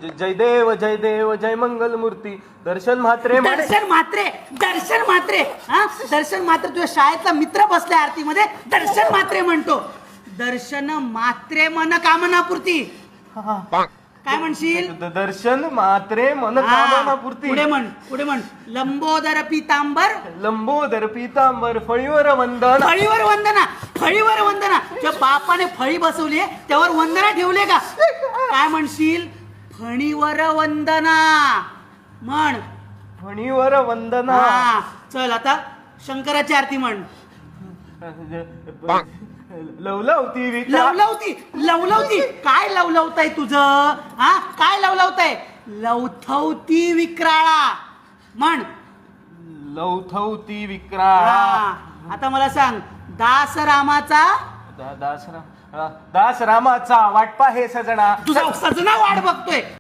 जय देव जय मंगल मूर्ती दर्शन म्हात्रे दर्शन म्हात्रे हा दर्शन म्हात्रे तुझ्या शाळेतला मित्र बसलाय आरतीमध्ये दर्शन म्हात्रे म्हणतो. दर्शन मात्रे मन कामनापूर्ती. काय म्हणशील? दर्शन मात्रे मन कामनापूर्ती. पुढे म्हण लंबोदर पीतांबर फळीवर वंदना. फळीवर वंदना तुझ्या बापाने फळी बसवली त्यावर वंदना ठेवले का? काय म्हणशील? फणीवर वंदना म्हण. फणीवर वंदना. चल आता शंकराची आरती म्हण. लवलवती काय लवलवताय तुझं? हा काय लवलवताय? लवथवती विक्राळा म्हण. लवथवती विक्राळा. आता मला सांग दास रामाचा वाटपा हे सजना. तुझा सजना वाट बघतोय.